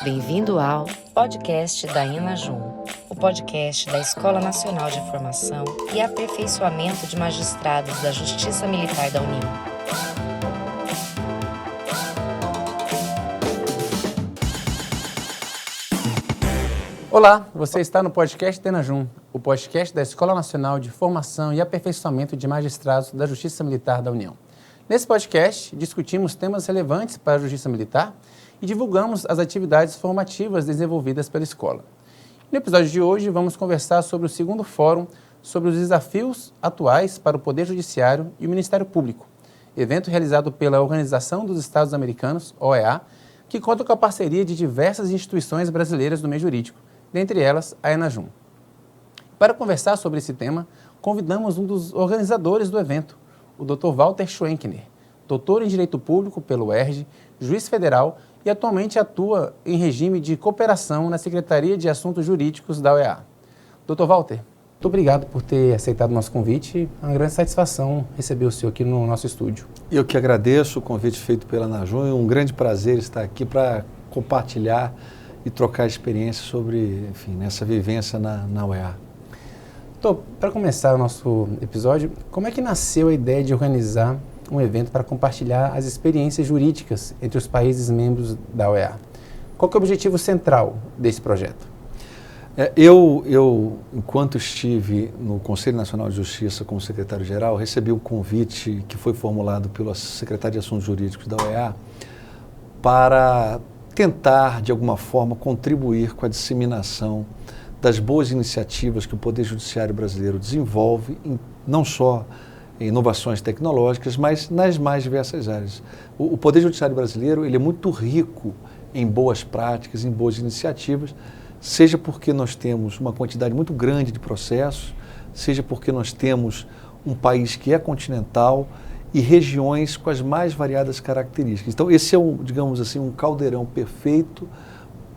Bem-vindo ao podcast da Enajum, o podcast da Escola Nacional de Formação e Aperfeiçoamento de Magistrados da Justiça Militar da União. Olá, você está no podcast da Enajum, o podcast da Escola Nacional de Formação e Aperfeiçoamento de Magistrados da Justiça Militar da União. Nesse podcast, discutimos temas relevantes para a Justiça Militar e divulgamos as atividades formativas desenvolvidas pela escola. No episódio de hoje, vamos conversar sobre o segundo fórum sobre os desafios atuais para o Poder Judiciário e o Ministério Público, evento realizado pela Organização dos Estados Americanos, OEA, que conta com a parceria de diversas instituições brasileiras do meio jurídico, dentre elas a Enajum. Para conversar sobre esse tema, convidamos um dos organizadores do evento, o Dr. Walter Schwenkner, doutor em Direito Público pelo UERJ, juiz federal e atualmente atua em regime de cooperação na Secretaria de Assuntos Jurídicos da OEA. Dr. Walter, muito obrigado por ter aceitado o nosso convite. É uma grande satisfação receber o senhor aqui no nosso estúdio. Eu que agradeço o convite feito pela Enajum. É um grande prazer estar aqui para compartilhar e trocar experiências sobre, enfim, nessa vivência na OEA. Doutor, para começar o nosso episódio, como é que nasceu a ideia de organizar um evento para compartilhar as experiências jurídicas entre os países membros da OEA? Qual que é o objetivo central desse projeto? Eu, enquanto estive no Conselho Nacional de Justiça como secretário-geral, recebi o convite que foi formulado pela Secretaria de Assuntos Jurídicos da OEA para tentar, de alguma forma, contribuir com a disseminação das boas iniciativas que o Poder Judiciário brasileiro desenvolve, não só em inovações tecnológicas, mas nas mais diversas áreas. O Poder Judiciário brasileiro ele é muito rico em boas práticas, em boas iniciativas, seja porque nós temos uma quantidade muito grande de processos, seja porque nós temos um país que é continental e regiões com as mais variadas características. Então, esse é, digamos assim, um caldeirão perfeito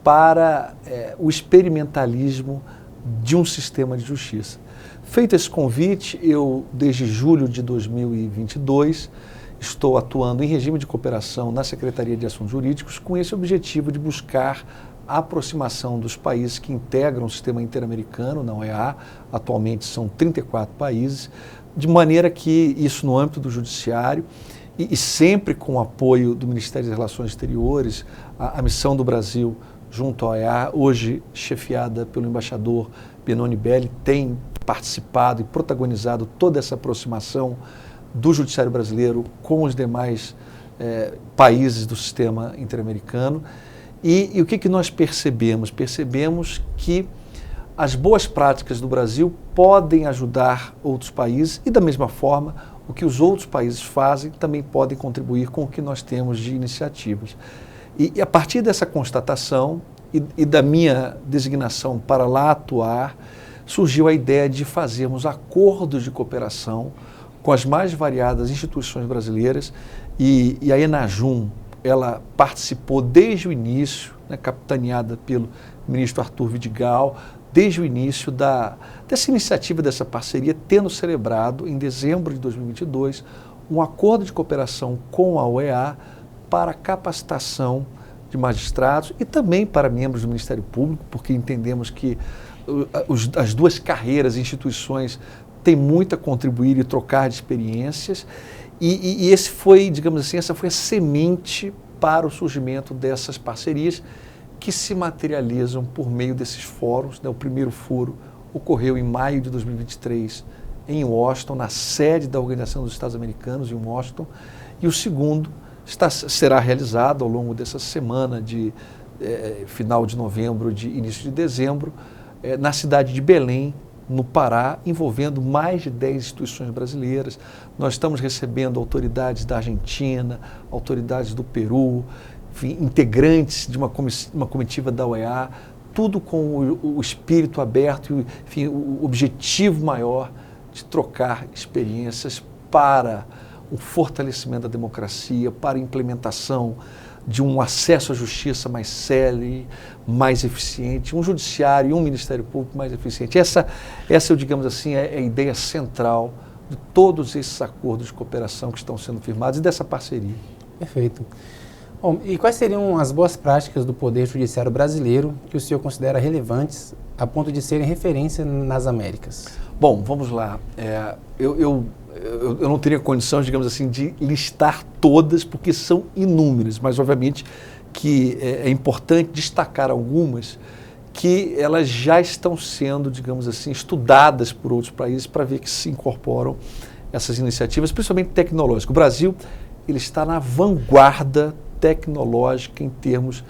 para o experimentalismo de um sistema de justiça. Feito esse convite, eu, desde julho de 2022, estou atuando em regime de cooperação na Secretaria de Assuntos Jurídicos com esse objetivo de buscar a aproximação dos países que integram o sistema interamericano na OEA, atualmente são 34 países, de maneira que isso no âmbito do judiciário e sempre com o apoio do Ministério das Relações Exteriores, a missão do Brasil junto à OEA, hoje chefiada pelo embaixador Benoni Belli, tem participado e protagonizado toda essa aproximação do judiciário brasileiro com os demais países do sistema interamericano. E o que nós percebemos? Percebemos que as boas práticas do Brasil podem ajudar outros países e, da mesma forma, o que os outros países fazem também podem contribuir com o que nós temos de iniciativas. E a partir dessa constatação e da minha designação para lá atuar, surgiu a ideia de fazermos acordos de cooperação com as mais variadas instituições brasileiras e a Enajum, ela participou desde o início, capitaneada pelo ministro Arthur Vidigal, desde o início dessa iniciativa, dessa parceria, tendo celebrado em dezembro de 2022 um acordo de cooperação com a OEA para capacitação de magistrados e também para membros do Ministério Público, porque entendemos que as duas carreiras e instituições têm muito a contribuir e trocar de experiências. E esse foi, digamos assim, essa foi a semente para o surgimento dessas parcerias que se materializam por meio desses fóruns. O primeiro foro ocorreu em maio de 2023 em Washington, na sede da Organização dos Estados Americanos, em Washington, e o segundo será realizado ao longo dessa semana de final de novembro, de início de dezembro, na cidade de Belém, no Pará, envolvendo mais de 10 instituições brasileiras. Nós estamos recebendo autoridades da Argentina, autoridades do Peru, enfim, integrantes de uma comitiva da OEA, tudo com o espírito aberto e, enfim, o objetivo maior de trocar experiências para o fortalecimento da democracia, para a implementação de um acesso à justiça mais célere, mais eficiente, um judiciário e um Ministério Público mais eficiente. Essa digamos assim, é a ideia central de todos esses acordos de cooperação que estão sendo firmados e dessa parceria. Perfeito. Bom, e quais seriam as boas práticas do Poder Judiciário brasileiro que o senhor considera relevantes a ponto de serem referência nas Américas? Bom, vamos lá. Eu não teria condição, digamos assim, de listar todas, porque são inúmeras, mas obviamente que é importante destacar algumas que elas já estão sendo, digamos assim, estudadas por outros países para ver que se incorporam essas iniciativas, principalmente tecnológicas. O Brasil, ele está na vanguarda tecnológica em termos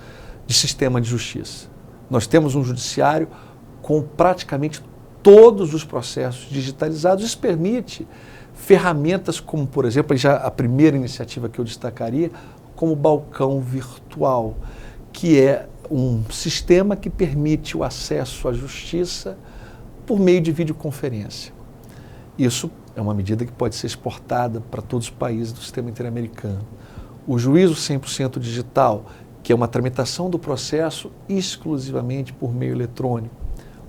de sistema de justiça. Nós temos um judiciário com praticamente todos os processos digitalizados. Isso permite ferramentas como, por exemplo, já a primeira iniciativa que eu destacaria, como o balcão virtual, que é um sistema que permite o acesso à justiça por meio de videoconferência. Isso é uma medida que pode ser exportada para todos os países do sistema interamericano. O juízo 100% digital, que é uma tramitação do processo exclusivamente por meio eletrônico.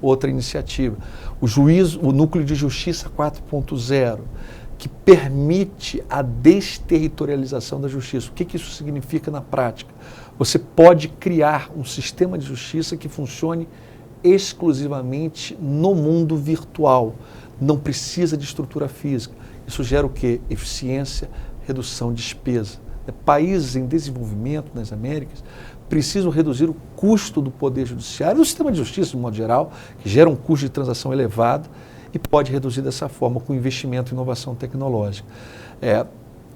Outra iniciativa. O Núcleo de Justiça 4.0, que permite a desterritorialização da justiça. O que isso significa na prática? Você pode criar um sistema de justiça que funcione exclusivamente no mundo virtual. Não precisa de estrutura física. Isso gera o quê? Eficiência, redução de despesa. Países em desenvolvimento nas Américas precisam reduzir o custo do poder judiciário, do sistema de justiça, de modo geral, que gera um custo de transação elevado e pode reduzir dessa forma com investimento em inovação tecnológica.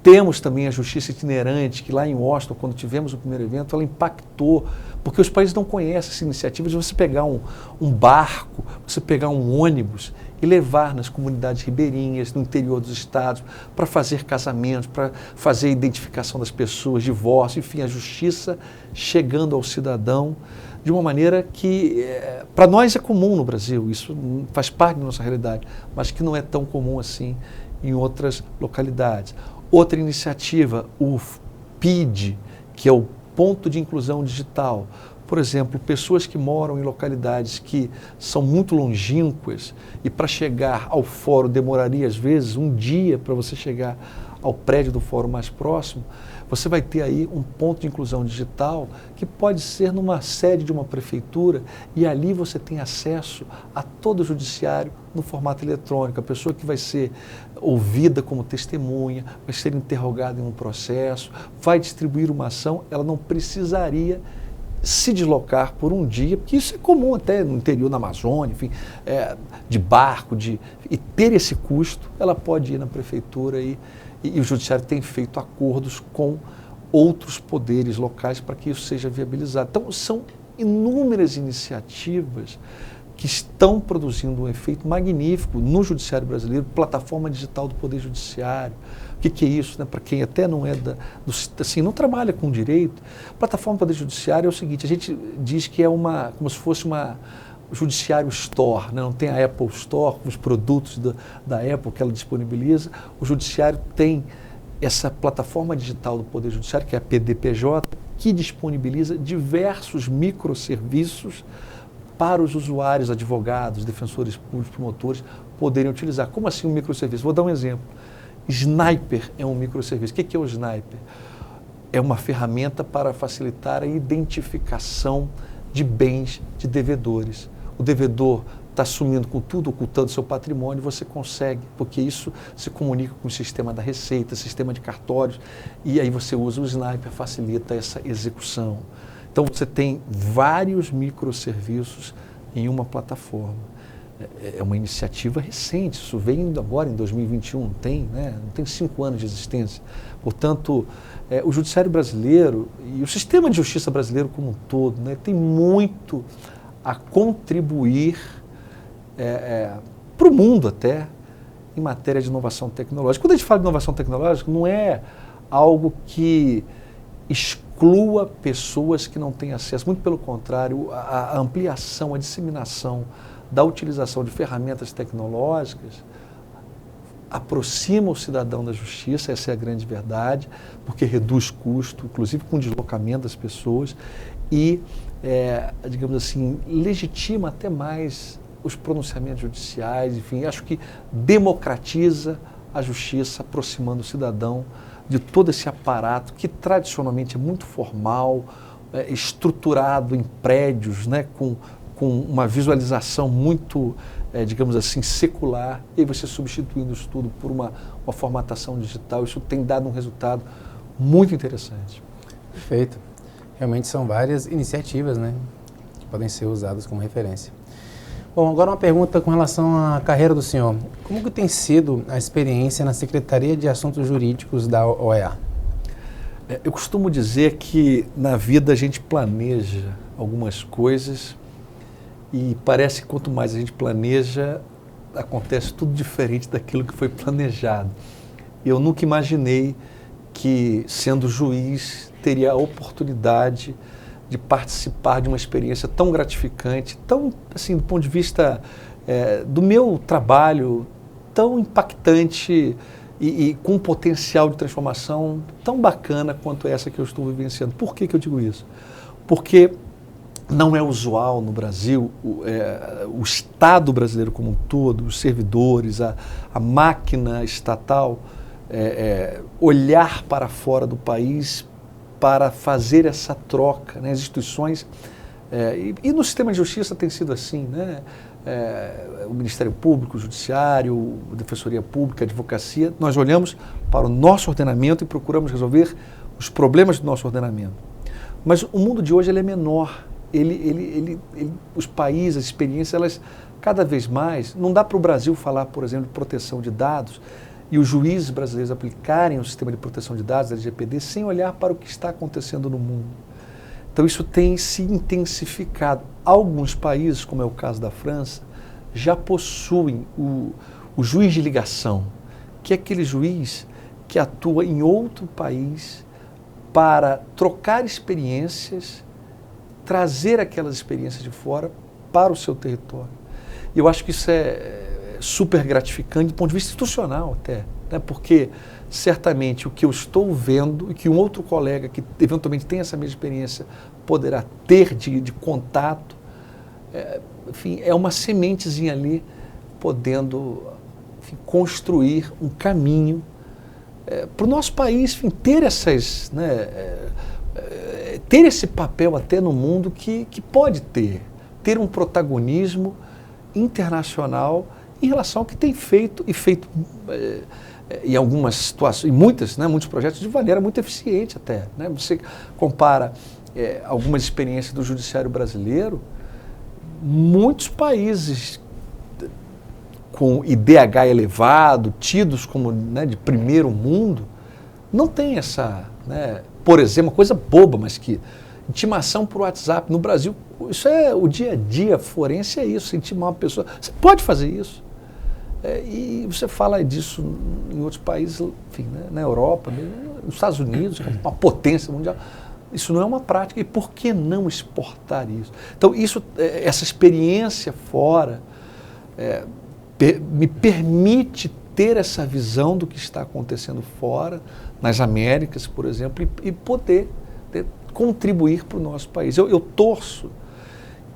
Temos também a justiça itinerante, que lá em Washington, quando tivemos o primeiro evento, ela impactou, porque os países não conhecem essa iniciativa de você pegar um barco, você pegar um ônibus e levar nas comunidades ribeirinhas, no interior dos estados, para fazer casamentos, para fazer a identificação das pessoas, divórcio, enfim, a justiça chegando ao cidadão de uma maneira que, para nós é comum no Brasil, isso faz parte da nossa realidade, mas que não é tão comum assim em outras localidades. Outra iniciativa, o PID, que é o Ponto de Inclusão Digital. Por exemplo, pessoas que moram em localidades que são muito longínquas e para chegar ao fórum demoraria às vezes um dia para você chegar ao prédio do fórum mais próximo, você vai ter aí um ponto de inclusão digital que pode ser numa sede de uma prefeitura e ali você tem acesso a todo o judiciário no formato eletrônico. A pessoa que vai ser ouvida como testemunha, vai ser interrogada em um processo, vai distribuir uma ação, ela não precisaria se deslocar por um dia, porque isso é comum até no interior da Amazônia, enfim, de barco, e ter esse custo, ela pode ir na prefeitura e o judiciário tem feito acordos com outros poderes locais para que isso seja viabilizado. Então, são inúmeras iniciativas que estão produzindo um efeito magnífico no judiciário brasileiro, plataforma digital do Poder Judiciário. O que é isso, né? Para quem até não é assim, não trabalha com direito, plataforma do Poder Judiciário é o seguinte, a gente diz que é como se fosse uma Judiciário Store, né? Não tem a Apple Store, com os produtos da Apple que ela disponibiliza. O Judiciário tem essa plataforma digital do Poder Judiciário, que é a PDPJ, que disponibiliza diversos microserviços para os usuários, advogados, defensores públicos, promotores, poderem utilizar. Como assim um microserviço? Vou dar um exemplo. Sniper é um microserviço. O que é o Sniper? É uma ferramenta para facilitar a identificação de bens de devedores. O devedor está sumindo com tudo, ocultando seu patrimônio, você consegue, porque isso se comunica com o sistema da Receita, sistema de cartórios, e aí você usa o Sniper, facilita essa execução. Então você tem vários microserviços em uma plataforma. É uma iniciativa recente, isso vem agora em 2021, não tem 5 anos de existência. Portanto, o judiciário brasileiro e o sistema de justiça brasileiro como um todo, né, tem muito a contribuir para o mundo até em matéria de inovação tecnológica. Quando a gente fala de inovação tecnológica, não é algo que exclua pessoas que não têm acesso, muito pelo contrário, a ampliação, a disseminação da utilização de ferramentas tecnológicas aproxima o cidadão da justiça, essa é a grande verdade, porque reduz custo, inclusive com o deslocamento das pessoas e, digamos assim, legitima até mais os pronunciamentos judiciais, enfim, acho que democratiza a justiça, aproximando o cidadão de todo esse aparato que tradicionalmente é muito formal, estruturado em prédios, né, com uma visualização muito, digamos assim, secular, e aí você substituindo isso tudo por uma formatação digital, isso tem dado um resultado muito interessante. Perfeito. Realmente são várias iniciativas, né, que podem ser usadas como referência. Bom, agora uma pergunta com relação à carreira do senhor. Como que tem sido a experiência na Secretaria de Assuntos Jurídicos da OEA? Eu costumo dizer que na vida a gente planeja algumas coisas e parece que quanto mais a gente planeja, acontece tudo diferente daquilo que foi planejado. Eu nunca imaginei que, sendo juiz, teria a oportunidade de participar de uma experiência tão gratificante, tão, assim, do ponto de vista do meu trabalho, tão impactante e com um potencial de transformação tão bacana quanto essa que eu estou vivenciando. Por que eu digo isso? Porque não é usual no Brasil o Estado brasileiro como um todo, os servidores, a máquina estatal, olhar para fora do país para fazer essa troca, né? As instituições, e no sistema de justiça tem sido assim, né? O Ministério Público, o Judiciário, a Defensoria Pública, a Advocacia, nós olhamos para o nosso ordenamento e procuramos resolver os problemas do nosso ordenamento. Mas o mundo de hoje ele é menor, os países, as experiências, elas cada vez mais, não dá para o Brasil falar, por exemplo, de proteção de dados, e os juízes brasileiros aplicarem o sistema de proteção de dados, LGPD, sem olhar para o que está acontecendo no mundo. Então isso tem se intensificado. Alguns países, como é o caso da França, já possuem o juiz de ligação, que é aquele juiz que atua em outro país para trocar experiências, trazer aquelas experiências de fora para o seu território. E eu acho que isso é super gratificante do ponto de vista institucional até, né? Porque certamente o que eu estou vendo e que um outro colega que eventualmente tem essa mesma experiência poderá ter de contato, enfim, é uma sementezinha ali podendo, enfim, construir um caminho para o nosso país, enfim, ter essas, né, ter esse papel até no mundo que pode ter um protagonismo internacional em relação ao que tem feito em algumas situações, em muitas, né, muitos projetos de maneira muito eficiente até, né? Você compara algumas experiências do judiciário brasileiro, muitos países com IDH elevado, tidos como, né, de primeiro mundo, não tem essa, né, por exemplo, uma coisa boba, mas que intimação por WhatsApp no Brasil, isso é o dia a dia forense, é isso, intimar uma pessoa, você pode fazer isso. E você fala disso em outros países, enfim, né, na Europa, nos Estados Unidos, que é uma potência mundial. Isso não é uma prática. E por que não exportar isso? Então, essa experiência fora me permite ter essa visão do que está acontecendo fora, nas Américas, por exemplo, e poder contribuir para o nosso país. Eu torço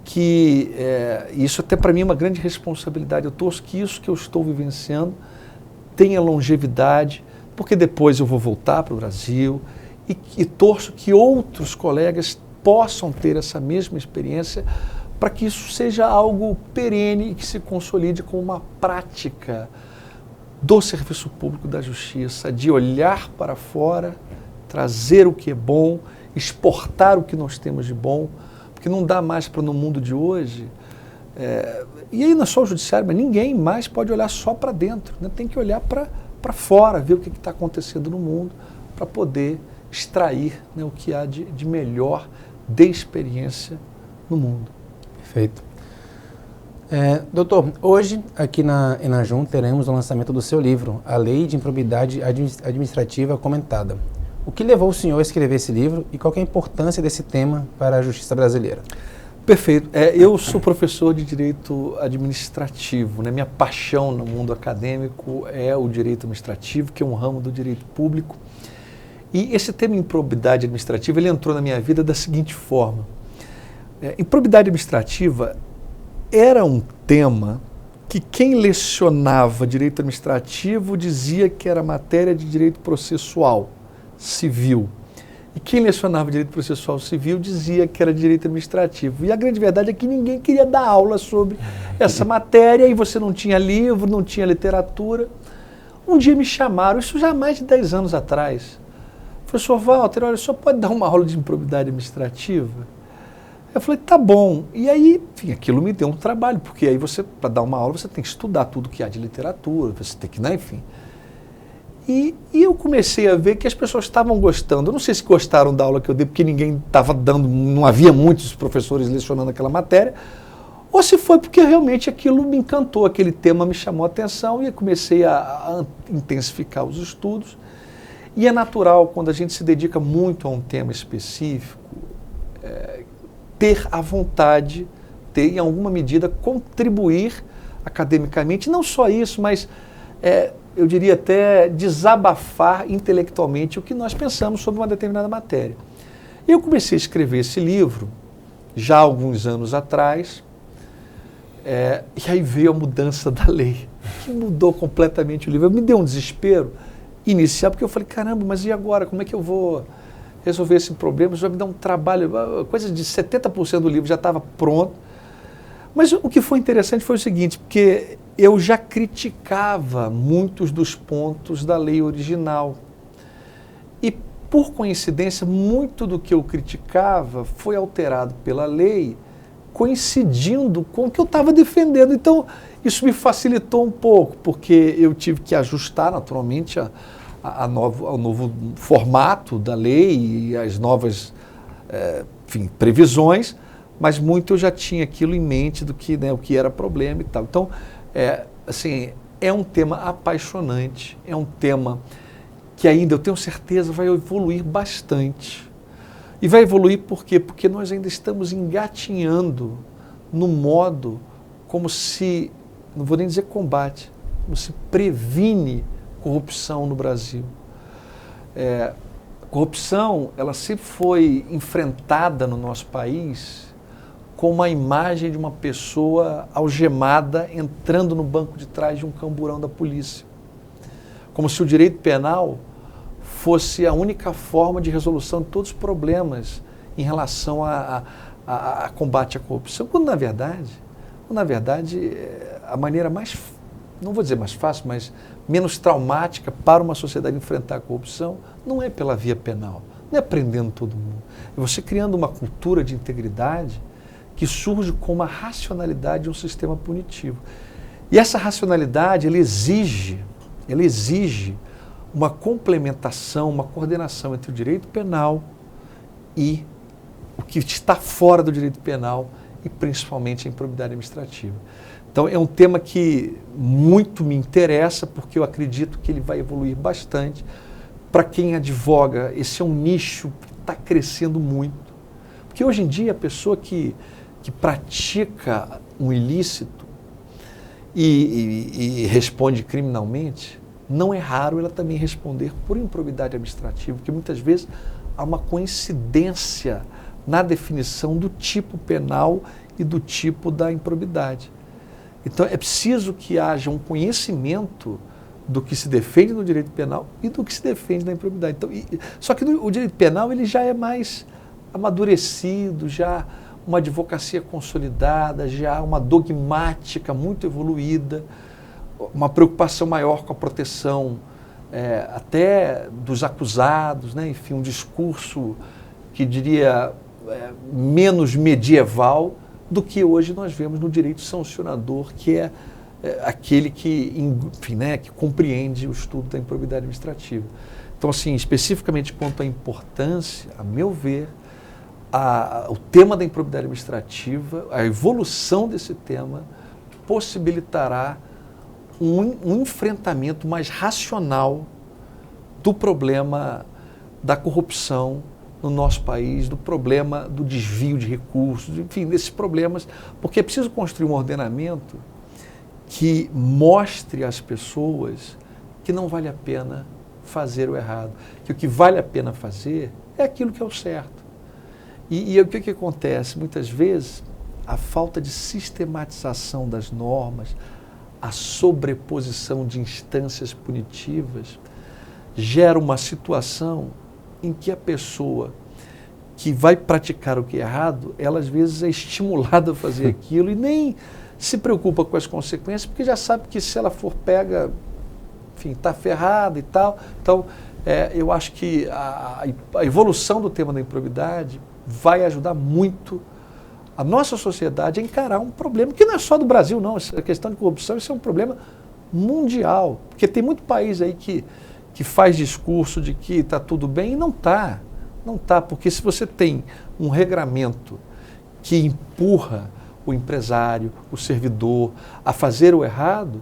que, isso até para mim é uma grande responsabilidade, eu torço que isso que eu estou vivenciando tenha longevidade, porque depois eu vou voltar para o Brasil e torço que outros colegas possam ter essa mesma experiência para que isso seja algo perene e que se consolide com uma prática do serviço público da justiça, de olhar para fora, trazer o que é bom, exportar o que nós temos de bom, porque não dá mais para no mundo de hoje, e aí não é só o judiciário, mas ninguém mais pode olhar só para dentro, né? Tem que olhar para fora, ver o que está acontecendo no mundo, para poder extrair, né, o que há de melhor de experiência no mundo. Perfeito. Doutor, hoje aqui na Enajum teremos o lançamento do seu livro, A Lei de Improbidade Administrativa Comentada. O que levou o senhor a escrever esse livro e qual que é a importância desse tema para a justiça brasileira? Perfeito. Eu sou professor de Direito Administrativo, né? Minha paixão no mundo acadêmico é o Direito Administrativo, que é um ramo do Direito Público. E esse tema improbidade administrativa, ele entrou na minha vida da seguinte forma. Improbidade administrativa era um tema que quem lecionava Direito Administrativo dizia que era matéria de Direito Processual. civil. E quem lecionava direito processual civil dizia que era direito administrativo. E a grande verdade é que ninguém queria dar aula sobre essa matéria, e você não tinha livro, não tinha literatura. Um dia me chamaram, isso já há mais de 10 anos atrás. Professor Walter, olha, o senhor pode dar uma aula de improbidade administrativa? Eu falei, tá bom. E aí, enfim, aquilo me deu um trabalho, porque aí você, para dar uma aula, você tem que estudar tudo que há de literatura, você tem que, né, enfim. E eu comecei a ver que as pessoas estavam gostando. Eu não sei se gostaram da aula que eu dei, porque ninguém estava dando, não havia muitos professores lecionando aquela matéria, ou se foi porque realmente aquilo me encantou, aquele tema me chamou a atenção, e eu comecei a intensificar os estudos. E é natural, quando a gente se dedica muito a um tema específico, ter a vontade, ter, em alguma medida, contribuir academicamente. Não só isso, mas eu diria até desabafar intelectualmente o que nós pensamos sobre uma determinada matéria. Eu comecei a escrever esse livro já há alguns anos atrás, e aí veio a mudança da lei, que mudou completamente o livro. Me deu um desespero inicial, porque eu falei, caramba, mas e agora? Como é que eu vou resolver esse problema? Isso vai me dar um trabalho, coisa de 70% do livro já estava pronto. Mas o que foi interessante foi o seguinte, porque eu já criticava muitos dos pontos da lei original. E, por coincidência, muito do que eu criticava foi alterado pela lei, coincidindo com o que eu estava defendendo. Então, isso me facilitou um pouco, porque eu tive que ajustar, naturalmente, ao novo formato da lei e as novas previsões, mas muito eu já tinha aquilo em mente do que, né, o que era problema e tal. Então, é um tema apaixonante, é um tema que ainda, eu tenho certeza, vai evoluir bastante. E vai evoluir por quê? Porque nós ainda estamos engatinhando no modo como se, não vou nem dizer combate, como se previne corrupção no Brasil. Corrupção, ela sempre foi enfrentada no nosso país com uma imagem de uma pessoa algemada entrando no banco de trás de um camburão da polícia. Como se o direito penal fosse a única forma de resolução de todos os problemas em relação a combate à corrupção, quando na verdade, a maneira mais, não vou dizer mais fácil, mas menos traumática para uma sociedade enfrentar a corrupção não é pela via penal, não é prendendo todo mundo. É você criando uma cultura de integridade que surge com uma racionalidade de um sistema punitivo. E essa racionalidade, ela exige uma complementação, uma coordenação entre o direito penal e o que está fora do direito penal e principalmente a improbidade administrativa. Então é um tema que muito me interessa, porque eu acredito que ele vai evoluir bastante. Para quem advoga, esse é um nicho que está crescendo muito. Porque hoje em dia a pessoa que pratica um ilícito e responde criminalmente, não é raro ela também responder por improbidade administrativa, porque muitas vezes há uma coincidência na definição do tipo penal e do tipo da improbidade. Então é preciso que haja um conhecimento do que se defende no direito penal e do que se defende na improbidade. Então, só que o direito penal ele já é mais amadurecido, já uma advocacia consolidada, já uma dogmática muito evoluída, uma preocupação maior com a proteção até dos acusados, né? Enfim, um discurso que diria menos medieval do que hoje nós vemos no direito sancionador, que é aquele que, enfim, né, que compreende o estudo da improbidade administrativa. Então, assim, especificamente quanto à importância, a meu ver, o tema da improbidade administrativa, a evolução desse tema, possibilitará um enfrentamento mais racional do problema da corrupção no nosso país, do problema do desvio de recursos, enfim, desses problemas, porque é preciso construir um ordenamento que mostre às pessoas que não vale a pena fazer o errado, que o que vale a pena fazer é aquilo que é o certo. E o que acontece? Muitas vezes, a falta de sistematização das normas, a sobreposição de instâncias punitivas, gera uma situação em que a pessoa que vai praticar o que é errado, ela às vezes é estimulada a fazer aquilo e nem se preocupa com as consequências, porque já sabe que se ela for pega, enfim, está ferrada e tal. Então, eu acho que a evolução do tema da improbidade vai ajudar muito a nossa sociedade a encarar um problema que não é só do Brasil, não. A questão de corrupção, isso é um problema mundial. Porque tem muito país aí que faz discurso de que está tudo bem e não está. Não está, porque se você tem um regramento que empurra o empresário, o servidor, a fazer o errado,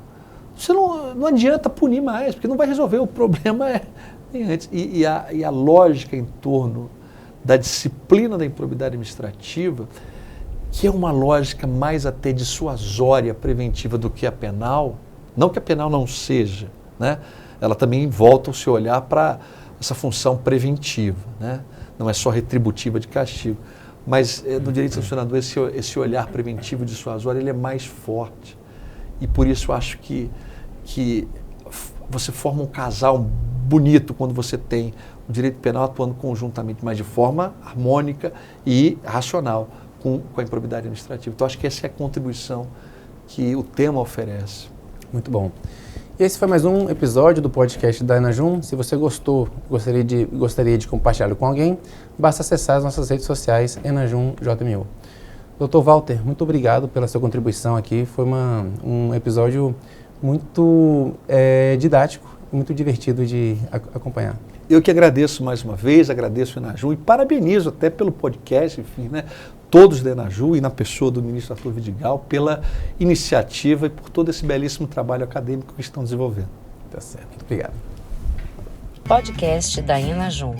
você não adianta punir mais, porque não vai resolver. O problema é antes. E a lógica em torno da disciplina da improbidade administrativa, que é uma lógica mais até dissuasória, preventiva do que a penal, não que a penal não seja, né? Ela também volta o seu olhar para essa função preventiva, né? Não é só retributiva de castigo. Mas no direito sancionador esse olhar preventivo dissuasório ele é mais forte. E por isso eu acho que você forma um casal bonito quando você tem o direito penal atuando conjuntamente, mas de forma harmônica e racional com a improbidade administrativa. Então acho que essa é a contribuição que o tema oferece. Muito bom. E esse foi mais um episódio do podcast da Enajum. Se você gostou, gostaria de compartilhar com alguém, basta acessar as nossas redes sociais EnajumJMU. Dr. Walter, muito obrigado pela sua contribuição aqui. Foi um episódio muito didático, muito divertido de acompanhar. Eu que agradeço mais uma vez, agradeço o Enajum e parabenizo até pelo podcast, enfim, né? Todos da Enajum e na pessoa do ministro Arthur Vidigal pela iniciativa e por todo esse belíssimo trabalho acadêmico que estão desenvolvendo. Tá certo, muito obrigado. Podcast da Enajum.